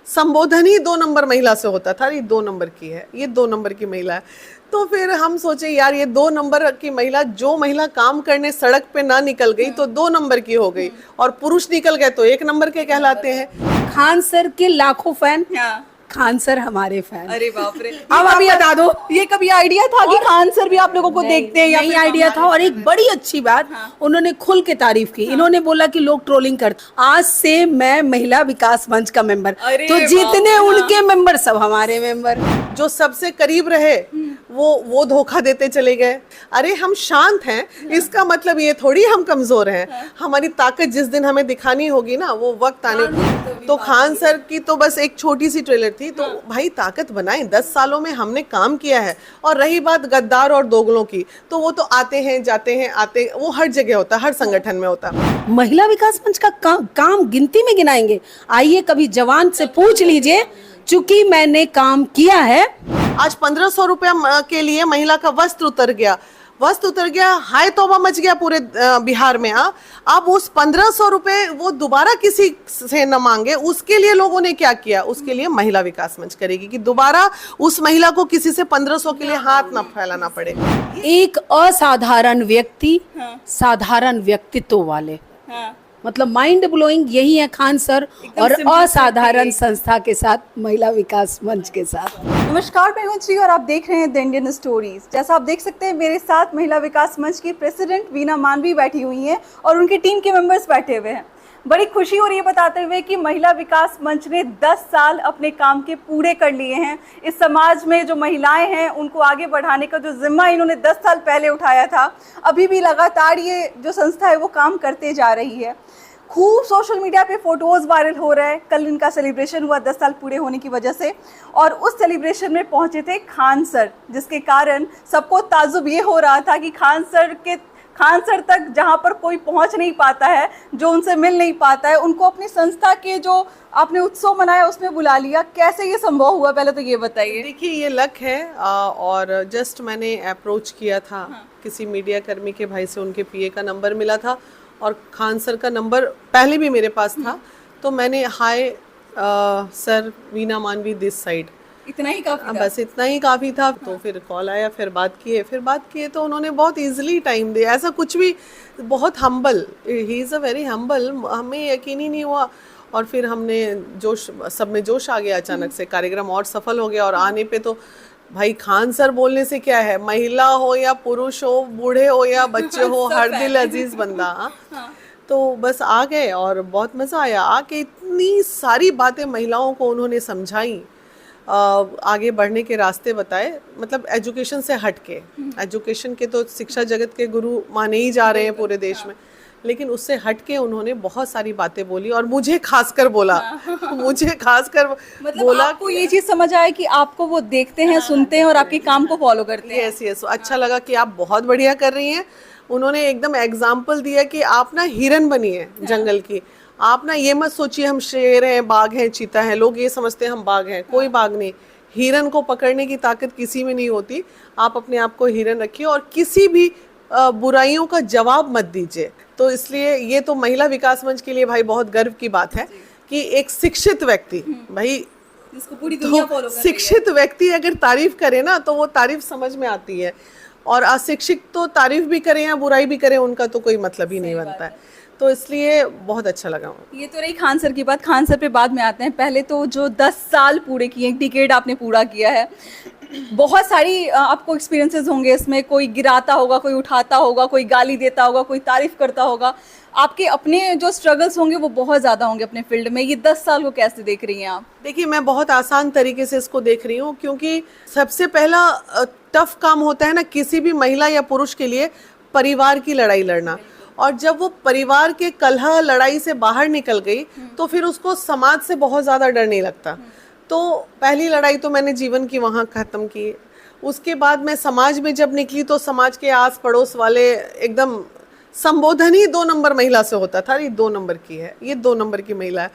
संबोधन ही 2 नंबर महिला से होता था, ये 2 नंबर की है, ये 2 नंबर की महिला है। तो फिर हम सोचे यार ये 2 नंबर की महिला, जो महिला काम करने सड़क पे ना निकल गई तो 2 नंबर की हो गई, और पुरुष निकल गए तो 1 नंबर के कहलाते हैं। खान सर के लाखों फैन, हाँ। खान सर हमारे फैन। अरे बाप रे। अब अभी बता दो, ये कभी आइडिया था कि खान सर भी आप लोगों को देखते हैं या यही फिर आइडिया था। और एक बड़ी अच्छी बात, उन्होंने खुल के तारीफ की। इन्होंने बोला कि लोग ट्रोलिंग करते, आज से मैं महिला विकास मंच का मेंबर, अरे तो बाप जितने रे, उनके मेंबर सब हमारे मेंबर। जो सबसे करीब रहे वो धोखा देते चले गए। अरे हम शांत हैं, इसका मतलब ये थोड़ी हम कमजोर हैं। हमारी ताकत जिस दिन हमें दिखानी होगी ना, वो वक्त आने। तो खान सर की तो बस एक छोटी सी ट्रेलर थी, तो भाई ताकत बनाएं। 10 सालों में हमने काम किया है। और रही बात गद्दार और दोगलों की, तो वो तो आते हैं जाते हैं, आते, वो हर जगह होता, हर संगठन में होता। महिला विकास मंच का काम गिनती में गिनाएंगे? आइए कभी जवान से पूछ लीजिए, चूंकि मैंने काम किया है। आज 1500 रुपया के लिए महिला का वस्त्र उतर गया, हाय तौबा मच गया पूरे बिहार में। अब उस 1500 रुपए वो दोबारा किसी से न मांगे, उसके लिए लोगों ने क्या किया? उसके लिए महिला विकास मंच करेगी कि दोबारा उस महिला को किसी से 1500 के लिए हाथ ना फैलाना पड़े। एक असाधारण व्यक्ति, साधारण व्यक्तित्व वाले, मतलब माइंड ब्लोइंग यही है खान सर, और असाधारण संस्था के साथ, महिला विकास मंच के साथ। नमस्कार, मैं हूं श्री और आप देख रहे हैं द इंडियन स्टोरीज। जैसा आप देख सकते हैं, मेरे साथ महिला विकास मंच की प्रेसिडेंट वीना मानवी बैठी हुई हैं और उनकी टीम के मेंबर्स बैठे हुए हैं। बड़ी खुशी हो रही है बताते हुए कि महिला विकास मंच ने 10 साल अपने काम के पूरे कर लिए हैं। इस समाज में जो महिलाएं हैं उनको आगे बढ़ाने का जो जिम्मा इन्होंने 10 साल पहले उठाया था, अभी भी लगातार ये जो संस्था है वो काम करते जा रही है। खूब सोशल मीडिया पे फोटोज़ वायरल हो रहे हैं। कल इनका सेलिब्रेशन हुआ 10 साल पूरे होने की वजह से, और उस सेलिब्रेशन में पहुंचे थे खान सर, जिसके कारण सबको ताजुब ये हो रहा था कि खान सर तक जहां पर कोई पहुंच नहीं पाता है, जो उनसे मिल नहीं पाता है, उनको अपनी संस्था के जो आपने उत्सव मनाया उसमें बुला लिया। कैसे ये संभव हुआ, पहले तो ये बताइए। देखिए ये लक है, और जस्ट मैंने अप्रोच किया था किसी मीडिया कर्मी के भाई से, उनके पीए का नंबर मिला था और खान सर का नंबर पहले भी मेरे पास था। तो मैंने हाय सर, वीना मानवी दिस साइड, इतना ही काफी था? बस इतना ही काफ़ी था। तो फिर कॉल आया, फिर बात किए तो उन्होंने बहुत इजीली टाइम दिया। ऐसा कुछ भी, बहुत humble, he is a very humble. हमें यकीन ही नहीं हुआ, और फिर हमने सब में जोश आ गया अचानक से। कार्यक्रम और सफल हो गया, और आने पे तो भाई खान सर बोलने से क्या है, महिला हो या पुरुष हो, बूढ़े हो या बच्चे हो, हर दिल अजीज बंदा। तो बस आ गए और बहुत मज़ा आया। आके इतनी सारी बातें महिलाओं को उन्होंने समझाई, आगे बढ़ने के रास्ते बताए। मतलब एजुकेशन से हट के, एजुकेशन के तो शिक्षा जगत के गुरु माने ही जा रहे हैं पूरे देश में, लेकिन उससे हट के उन्होंने बहुत सारी बातें बोली, और मुझे खासकर बोला, मतलब बोला। आपको ये चीज समझ आया कि आपको वो देखते हैं, सुनते हैं और आपके काम को फॉलो करते हैं। यस, अच्छा लगा कि आप बहुत बढ़िया कर रही हैं। उन्होंने एकदम एग्जाम्पल दिया कि आप ना हिरन बनिए जंगल की। आप ना ये मत सोचिए हम शेर हैं, बाघ हैं, चीता हैं। लोग ये समझते हैं हम बाघ हैं, कोई बाघ नहीं। हिरन को पकड़ने की ताकत किसी में नहीं होती। आप अपने आप को हिरन रखिए, और किसी भी बुराइयों का जवाब मत दीजिए। तो इसलिए ये तो महिला विकास मंच के लिए भाई बहुत गर्व की बात है कि एक शिक्षित व्यक्ति, भाई जिसको पूरी दुनिया फॉलो कर रही है, शिक्षित व्यक्ति अगर तारीफ करे ना, तो वो तारीफ समझ में आती है। और अशिक्षित तो तारीफ भी करें या बुराई भी करें, उनका तो कोई मतलब ही नहीं बनता है। तो इसलिए बहुत अच्छा लगा। ये तो रही खान सर की बात। खान सर पे बाद में आते हैं। पहले तो जो 10 साल पूरे किए, डिकेड आपने पूरा किया है, बहुत सारी आपको एक्सपीरियंसेस होंगे इसमें। कोई गिराता होगा, कोई उठाता होगा, कोई गाली देता होगा, कोई तारीफ करता होगा। आपके अपने जो स्ट्रगल्स होंगे वो बहुत ज़्यादा होंगे अपने फील्ड में। ये 10 साल को कैसे देख रही हैं आप? देखिए मैं बहुत आसान तरीके से इसको देख रही हूँ, क्योंकि सबसे पहला टफ काम होता है ना किसी भी महिला या पुरुष के लिए, परिवार की लड़ाई लड़ना। और जब वो परिवार के कलह लड़ाई से बाहर निकल गई, तो फिर उसको समाज से बहुत ज़्यादा डर नहीं लगता। तो पहली लड़ाई तो मैंने जीवन की वहाँ ख़त्म की। उसके बाद मैं समाज में जब निकली, तो समाज के आस पड़ोस वाले एकदम, संबोधन ही 2 नंबर महिला से होता था, ये 2 नंबर की है, ये 2 नंबर की महिला है।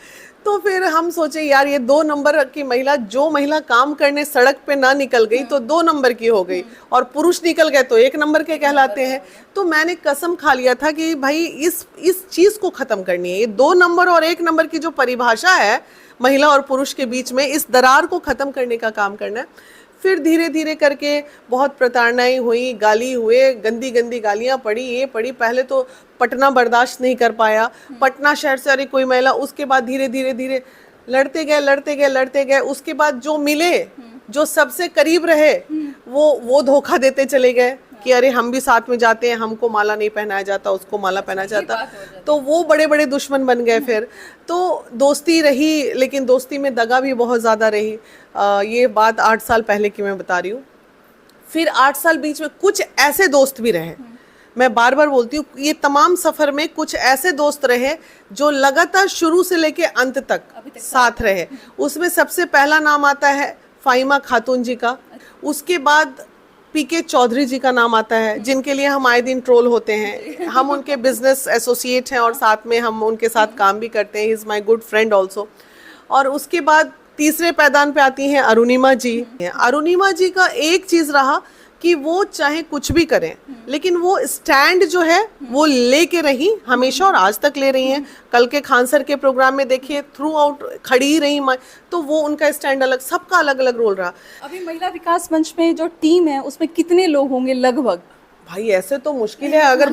तो फिर हम सोचे यार ये 2 नंबर की महिला, जो महिला काम करने सड़क पे ना निकल गई तो 2 नंबर की हो गई, और पुरुष निकल गए तो 1 नंबर के कहलाते हैं। तो मैंने कसम खा लिया था कि भाई इस चीज़ को ख़त्म करनी है। ये 2 नंबर और 1 नंबर की जो परिभाषा है, महिला और पुरुष के बीच में इस दरार को ख़त्म करने का काम करना है। फिर धीरे धीरे करके बहुत प्रताड़नाएं हुई, गाली हुए, गंदी गंदी गालियां पड़ी, ये पड़ी। पहले तो पटना बर्दाश्त नहीं कर पाया, पटना शहर से अरे कोई महिला। उसके बाद धीरे धीरे धीरे लड़ते गए लड़ते गए लड़ते गए। उसके बाद जो मिले, जो सबसे करीब रहे, वो धोखा देते चले गए कि अरे हम भी साथ में जाते हैं, हमको माला नहीं पहनाया जाता, उसको माला पहनाया जाता। तो वो बड़े बड़े दुश्मन बन गए। फिर तो दोस्ती रही, लेकिन दोस्ती में दगा भी बहुत ज़्यादा रही। ये बात 8 साल पहले की मैं बता रही हूँ। फिर 8 साल बीच में कुछ ऐसे दोस्त भी रहे, मैं बार बार बोलती हूँ, ये तमाम सफ़र में कुछ ऐसे दोस्त रहे जो लगातार शुरू से लेके अंत तक साथ रहे। उसमें सबसे पहला नाम आता है फाइमा खातून जी का, उसके बाद पीके चौधरी जी का नाम आता है, जिनके लिए हम आए दिन ट्रोल होते हैं। हम उनके बिजनेस एसोसिएट हैं और साथ में हम उनके साथ काम भी करते हैं। He is my good friend also. और उसके बाद तीसरे पैदान पे आती हैं अरुणिमा जी। अरुणिमा जी का एक चीज़ रहा कि वो चाहे कुछ भी करें, लेकिन वो स्टैंड जो है वो लेके रही हमेशा, और आज तक ले रही हैं। कल के खान सर के प्रोग्राम में देखिए, थ्रू आउट खड़ी ही रही। तो वो उनका स्टैंड अलग, सबका अलग अलग रोल रहा। अभी महिला विकास मंच में जो टीम है उसमें कितने लोग होंगे लगभग? भाई ऐसे तो मुश्किल है। अगर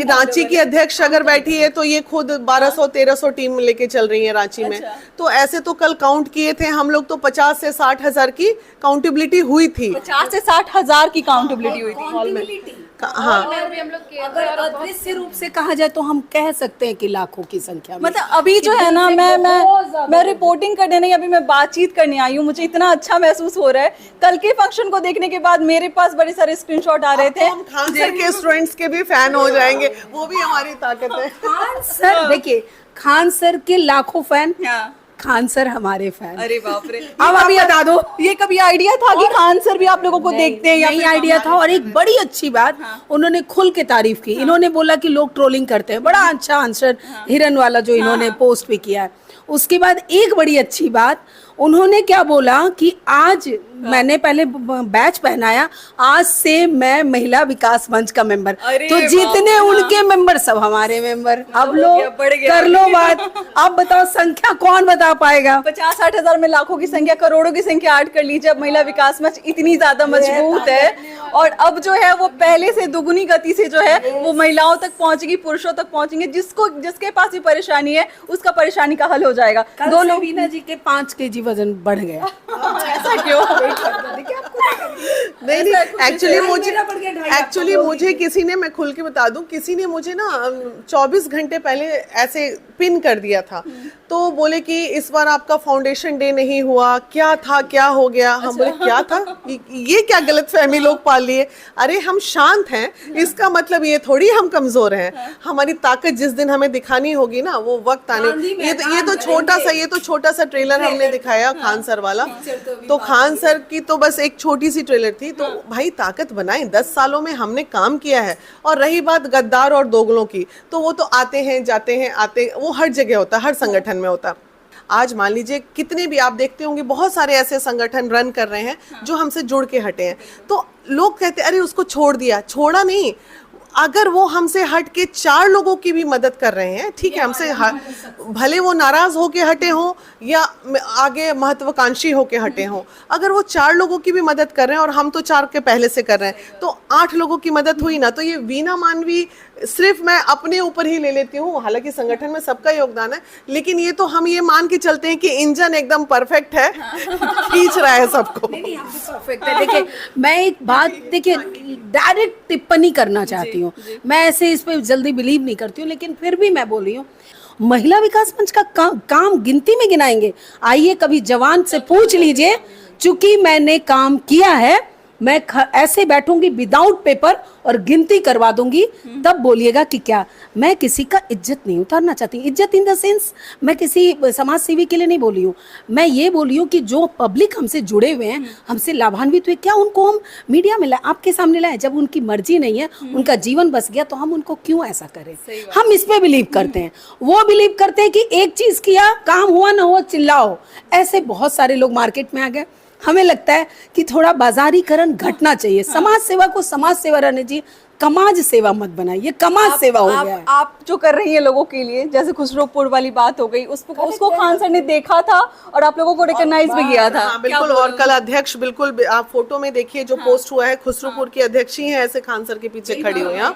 रांची की अध्यक्ष अगर बैठी है तो ये खुद 1200-1300 टीम लेके चल रही है रांची में। तो ऐसे तो कल काउंट किए थे हम लोग, तो 50 से 60 हजार की काउंटेबिलिटी हुई थी। 50 से 60 हजार की काउंटेबिलिटी हुई थी हॉल में। हाँ, अगर अदृश्य रूप से कहा जाए तो हम कह सकते हैं कि लाखों की संख्या में। मतलब अभी जो है ना, मैं रिपोर्टिंग करने नहीं, अभी मैं बातचीत करने आई हूँ। मुझे इतना अच्छा महसूस हो रहा है। कल के फंक्शन को देखने के बाद मेरे पास बड़े सारे स्क्रीनशॉट आ रहे थे। हम खान सर के स्टूडेंट्स के भी फैन हो जाएंगे, वो भी हमारी ताकत है। खान सर, देखिए खान सर के लाखों फैन, खान सर हमारे फैन। अरे बाप रे। अब अभी बता दो, ये कभी आइडिया था कि खान सर भी आप लोगों को देखते हैं? यही आइडिया था। और एक बड़ी अच्छी बात, उन्होंने खुल के तारीफ की। इन्होंने बोला कि लोग ट्रोलिंग करते हैं, बड़ा अच्छा आंसर हिरन वाला जो इन्होंने पोस्ट भी किया है। उसके बाद एक बड़ी अच्छी बात, उन्होंने क्या बोला कि आज मैंने पहले बैच पहनाया, आज से मैं महिला विकास मंच का मेंबर। तो जितने उनके मेंबर सब हमारे मेंबर। अब लोग कर लो बात। अब बताओ संख्या कौन बता पाएगा? 50-60 हजार में लाखों की संख्या, करोड़ों की संख्या ऐड कर लीजिए। अब महिला विकास मंच इतनी ज्यादा मजबूत है, और अब जो है वो पहले से दुगुनी गति से जो है वो महिलाओं तक पहुंचेगी, पुरुषों तक पहुंचेंगे। जिसके पास भी परेशानी है उसका परेशानी का हल हो जाएगा। दो लोग वीना जी के 5 kg वजन बढ़ गया। ऐसा क्यों? नहीं, एक्चुअली मुझे किसी ने, मैं खुल के बता दूं, किसी ने मुझे ना 24 घंटे पहले ऐसे पिन कर दिया था। तो बोले कि इस बार आपका फाउंडेशन डे नहीं हुआ, क्या था, क्या हो गया? हम बोले क्या था, ये क्या गलतफहमी लोग पाल लिए? अरे हम शांत हैं, इसका मतलब ये थोड़ी हम कमजोर हैं। हमारी ताकत जिस दिन हमें दिखानी होगी ना, वो वक्त आने। ये तो छोटा सा ट्रेलर हमने दिखाया खान सर वाला। तो खान सर की तो बस एक छोटी सी ट्रेलर थी। तो भाई ताकत बनाएं, 10 सालों में हमने काम किया है। और रही बात गद्दार और दोगलों की, तो वो तो आते हैं जाते हैं, वो हर जगह होता है, हर संगठन में होता। आज मान लीजिए कितने भी आप देखते होंगे, बहुत सारे ऐसे संगठन रन कर रहे हैं जो हमसे जुड़ के हटे हैं। तो लोग कहते हैं अरे उसको छोड़ दिया। छोड़ा नहीं, अगर वो हमसे हट के 4 लोगों की भी मदद कर रहे हैं, ठीक है, हमसे भले वो नाराज होके हटे हों या आगे महत्वाकांक्षी होके हटे हों, अगर वो 4 लोगों की भी मदद कर रहे हैं, और हम तो 4 के पहले से कर रहे हैं, तो 8 लोगों की मदद हुई ना। तो ये वीना मानवी सिर्फ मैं अपने ऊपर ही ले लेती हूँ, हालांकि संगठन में सबका योगदान है, लेकिन ये तो हम ये मान के चलते हैं कि इंजन एकदम परफेक्ट है, खींच रहा है सबको। परफेक्ट है। देखिए मैं एक बात, देखिए डायरेक्ट टिप्पणी करना चाहती हूँ। मैं ऐसे इस पे जल्दी बिलीव नहीं करती हूँ, लेकिन फिर भी मैं बोल रही हूँ, महिला विकास मंच का काम गिनती में गिनाएंगे? आइए कभी जवान से पूछ लीजिए, चूंकि मैंने काम किया है, मैं ऐसे बैठूंगी विदाउट पेपर और गिनती करवा दूंगी, तब बोलिएगा कि क्या। मैं किसी का इज्जत नहीं उतारना चाहती। इज्जत इन द सेंस, मैं किसी समाज सेवी के लिए नहीं बोली हूँ। मैं ये बोली हूँ कि जो पब्लिक हमसे जुड़े हुए हैं, हमसे लाभान्वित हुए, क्या उनको हम मीडिया में लाए, आपके सामने लाए? जब उनकी मर्जी नहीं है, उनका जीवन बस गया, तो हम उनको क्यों ऐसा करें? हम इस पे बिलीव करते हैं। वो बिलीव करते हैं कि एक चीज किया, काम हुआ ना हुआ चिल्लाओ। ऐसे बहुत सारे लोग मार्केट में आ गए। हमें लगता है कि थोड़ा बाजारीकरण घटना चाहिए, समाज सेवा को समाज सेवा रहनी चाहिए, कमाज सेवा मत बनाइए, कमाज सेवा हो गया है। आप जो कर रही हैं लोगों के लिए, जैसे खुसरोपुर वाली बात हो गई, उसको खान सर ने देखा था और आप लोगों को रिकॉग्नाइज भी किया था। हाँ, बिल्कुल। और कल अध्यक्ष, बिल्कुल आप फोटो में देखिए जो पोस्ट हुआ है, खुसरूपुर की अध्यक्ष ही है ऐसे खान सर के पीछे खड़ी हुई हैं।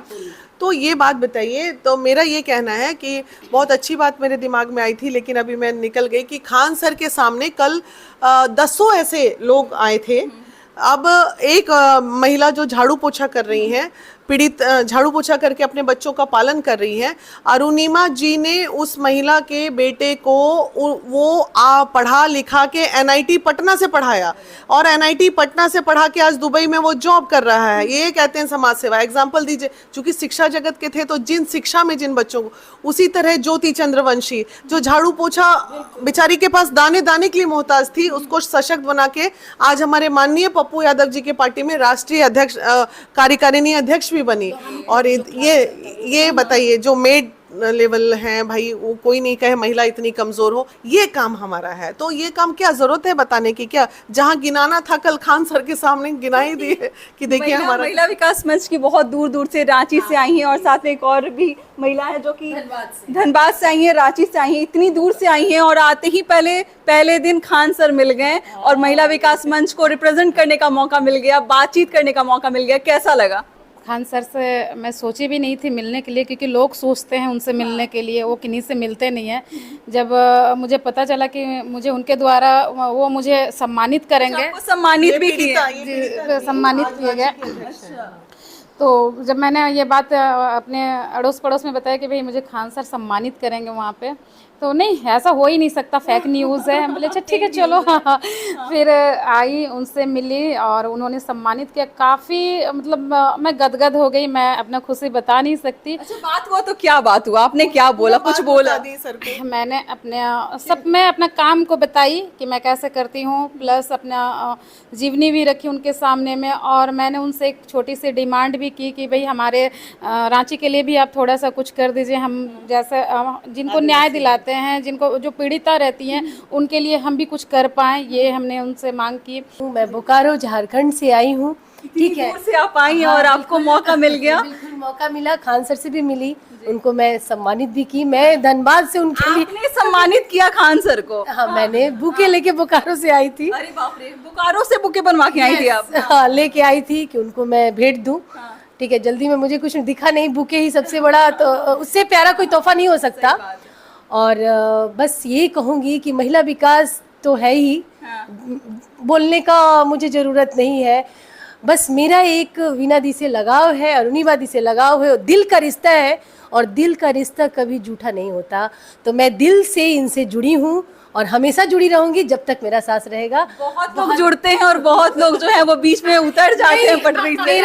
तो ये बात बताइए, तो मेरा ये कहना है कि बहुत अच्छी बात मेरे दिमाग में आई थी लेकिन अभी मैं निकल गई कि खान सर के सामने कल दसों ऐसे लोग आए थे। अब एक महिला जो झाड़ू पोछा कर रही हैं, पीड़ित झाड़ू पोछा करके अपने बच्चों का पालन कर रही है, अरुणिमा जी ने उस महिला के बेटे को वो पढ़ा लिखा के एनआईटी पटना से पढ़ाया और एनआईटी पटना से पढ़ा के आज दुबई में वो जॉब कर रहा है। ये कहते हैं समाज सेवा। एग्जाम्पल दीजिए, चूंकि शिक्षा जगत के थे तो जिन शिक्षा में जिन बच्चों को, उसी तरह ज्योति चंद्रवंशी जो झाड़ू पोछा बेचारी के पास दाने दाने के लिए मोहताज थी, उसको सशक्त बना के आज हमारे माननीय पप्पू यादव जी के पार्टी में राष्ट्रीय अध्यक्ष, कार्यकारिणी अध्यक्ष भी बनी। और ये बताइए जो मेड लेवल है भाई, वो कोई नहीं कहे महिला इतनी कमजोर हो, ये काम हमारा है। तो ये काम क्या जरूरत है बताने की? क्या जहां गिनाना था कल खान सर के सामने गिना ही दिए कि देखिए हमारा। महिला विकास मंच की बहुत दूर दूर से रांची से आई हैं और साथ में एक और भी महिला है जो कि धनबाद से आई है, रांची से आई है, इतनी दूर से आई हैं और आते ही पहले दिन खान सर मिल गए और महिला विकास मंच को रिप्रेजेंट करने का मौका मिल गया, बातचीत करने का मौका मिल गया। कैसा लगा? खान सर से मैं सोची भी नहीं थी मिलने के लिए, क्योंकि लोग सोचते हैं उनसे मिलने के लिए, वो किन्हीं से मिलते नहीं हैं। जब मुझे पता चला कि मुझे उनके द्वारा वो मुझे सम्मानित करेंगे, सम्मानित भी किए, सम्मानित किए गए, तो जब मैंने ये बात अपने अड़ोस पड़ोस में बताया कि भाई मुझे खान सर सम्मानित करेंगे वहाँ पे, तो नहीं ऐसा हो ही नहीं सकता, फेक न्यूज़ है। हम बोले अच्छा ठीक है चलो। फिर आई, उनसे मिली और उन्होंने सम्मानित किया। काफ़ी मतलब मैं गदगद हो गई, मैं अपना खुशी बता नहीं सकती। अच्छा बात हुआ तो क्या बात हुआ? आपने क्या बोला? कुछ बोला? मैंने मैं अपना काम को बताई कि मैं कैसे करती हूँ, प्लस अपना जीवनी भी रखी उनके सामने में। और मैंने उनसे एक छोटी सी डिमांड भी की कि भाई हमारे रांची के लिए भी आप थोड़ा सा कुछ कर दीजिए। हम जैसे जिनको न्याय दिलाते हैं, जिनको जो पीड़िता रहती हैं, उनके लिए हम भी कुछ कर पाएँ, ये हमने उनसे मांग की। मैं बोकारो झारखंड से आई हूँ, ठीक है। से आप आई हैं और आपको मौका मिल गया। बिल्कुल मौका मिला, खान सर से भी मिली, उनको मैं सम्मानित भी की। मैं धनबाद से उनके लिए आपने सम्मानित किया खान सर को? हाँ, मैंने बुके लेके बोकारो से आई थी। अरे बाप रे, बोकारो से बुके बनवा के आई थी आप? हाँ, लेके आई थी कि उनको मैं भेंट दूं। ठीक है, जल्दी में मुझे कुछ दिखा नहीं, बुके ही सबसे बड़ा, तो उससे प्यारा कोई तोहफा नहीं हो सकता। और बस ये कहूँगी कि महिला विकास तो है ही, बोलने का मुझे ज़रूरत नहीं है। बस मेरा एक वीना दी से लगाव है, अरुणिमा दी से लगाव है, दिल का रिश्ता है और दिल का रिश्ता कभी झूठा नहीं होता। तो मैं दिल से इनसे जुड़ी हूँ और हमेशा जुड़ी रहूंगी जब तक मेरा सांस रहेगा। बहुत लोग जुड़ते हैं और बहुत लोग जो है वो बीच में उतर जाते हैं पटरी से।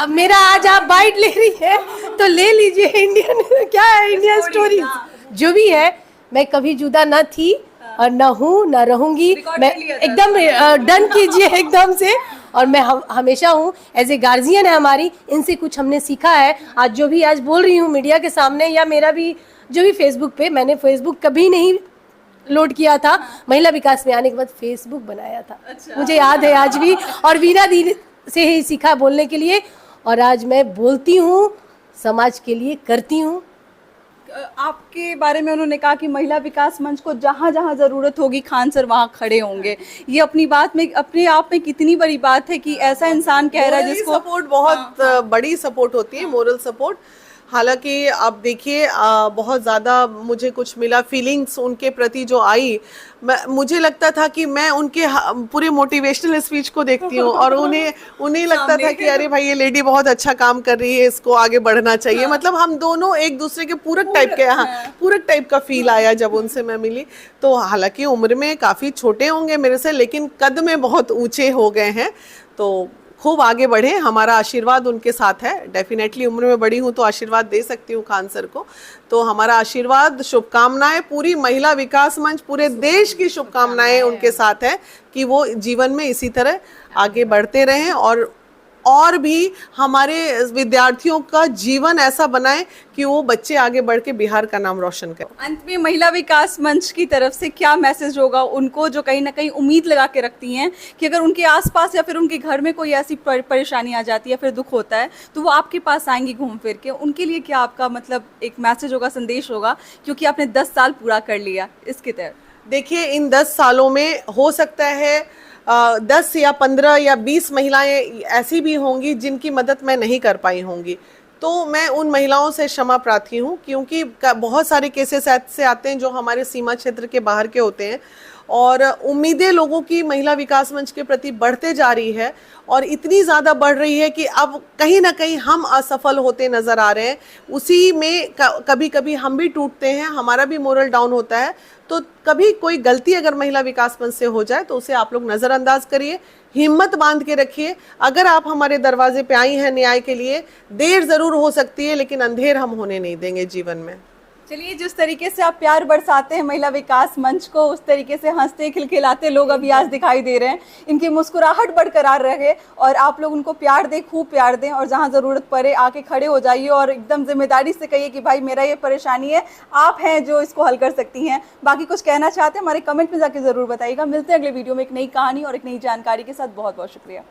मेरा आज आप बाइट ले रही है तो ले लीजिए। इंडियन क्या है, इंडियन स्टोरी जो भी है, मैं कभी जुदा ना थी और ना हूँ ना रहूंगी। मैं एकदम डन कीजिए एकदम से। और मैं हमेशा हूँ, एज ए गार्जियन है हमारी, इनसे कुछ हमने सीखा है। आज जो भी आज बोल रही हूँ मीडिया के सामने, या मेरा भी जो भी फेसबुक पे, मैंने फेसबुक कभी नहीं लोड किया था। महिला विकास में आने के बाद फेसबुक बनाया था। अच्छा। मुझे याद है आज भी, और वीना दी से ही सीखा बोलने के लिए। और आज मैं बोलती हूँ, समाज के लिए करती हूँ। आपके बारे में उन्होंने कहा कि महिला विकास मंच को जहाँ जहाँ जरूरत होगी खान सर वहाँ खड़े होंगे। ये अपनी बात में, अपने आप में कितनी बड़ी बात है कि ऐसा इंसान कह रहा है जिसको सपोर्ट, बहुत बड़ी सपोर्ट होती है, मोरल सपोर्ट। हालांकि आप देखिए बहुत ज़्यादा मुझे कुछ मिला, फीलिंग्स उनके प्रति जो आई। मुझे लगता था कि मैं उनके पूरे मोटिवेशनल स्पीच को देखती हूँ और उन्हें लगता था कि अरे भाई ये लेडी बहुत अच्छा काम कर रही है, इसको आगे बढ़ना चाहिए। मतलब हम दोनों एक दूसरे के पूरक टाइप के, पूरक टाइप का फील आया जब उनसे मैं मिली। तो हालांकि उम्र में काफ़ी छोटे होंगे मेरे से, लेकिन कद में बहुत ऊँचे हो गए हैं। तो खूब आगे बढ़े, हमारा आशीर्वाद उनके साथ है। डेफिनेटली उम्र में बड़ी हूँ तो आशीर्वाद दे सकती हूँ खान सर को। तो हमारा आशीर्वाद, शुभकामनाएं, पूरी महिला विकास मंच, पूरे देश की शुभकामनाएं उनके साथ है कि वो जीवन में इसी तरह आगे बढ़ते रहें और और भी हमारे विद्यार्थियों का जीवन ऐसा बनाएं कि वो बच्चे आगे बढ़ के बिहार का नाम रोशन करें। अंत में महिला विकास मंच की तरफ से क्या मैसेज होगा उनको, जो कहीं ना कहीं उम्मीद लगा के रखती हैं कि अगर उनके आसपास या फिर उनके घर में कोई ऐसी परेशानी आ जाती है, फिर दुख होता है, तो वो आपके पास आएंगी घूम फिर के, उनके लिए क्या आपका मतलब एक मैसेज होगा, संदेश होगा, क्योंकि आपने 10 साल पूरा कर लिया इसके तहत? देखिए, इन 10 सालों में हो सकता है 10 या 15 या 20 महिलाएं ऐसी भी होंगी जिनकी मदद मैं नहीं कर पाई होंगी, तो मैं उन महिलाओं से क्षमा प्रार्थी हूँ, क्योंकि बहुत सारे केसेस ऐसे आते हैं जो हमारे सीमा क्षेत्र के बाहर के होते हैं, और उम्मीदें लोगों की महिला विकास मंच के प्रति बढ़ते जा रही है, और इतनी ज़्यादा बढ़ रही है कि अब कहीं ना कहीं हम असफल होते नज़र आ रहे हैं। उसी में कभी कभी हम भी टूटते हैं, हमारा भी मोरल डाउन होता है। तो कभी कोई गलती अगर महिला विकास मंच से हो जाए तो उसे आप लोग नज़रअंदाज करिए, हिम्मत बांध के रखिए। अगर आप हमारे दरवाजे पे आई हैं न्याय के लिए, देर ज़रूर हो सकती है लेकिन अंधेर हम होने नहीं देंगे जीवन में। चलिए, जिस तरीके से आप प्यार बरसाते हैं महिला विकास मंच को, उस तरीके से हंसते खिलखिलाते लोग अभी आज दिखाई दे रहे हैं। इनकी मुस्कुराहट बरकरार रहे और आप लोग उनको प्यार दें, खूब प्यार दें, और जहां ज़रूरत पड़े आके खड़े हो जाइए और एकदम जिम्मेदारी से कहिए कि भाई मेरा ये परेशानी है, आप हैं जो इसको हल कर सकती हैं। बाकी कुछ कहना चाहते हैं हमारे कमेंट में जाके ज़रूर बताइएगा। मिलते हैं अगले वीडियो में एक नई कहानी और एक नई जानकारी के साथ। बहुत बहुत शुक्रिया।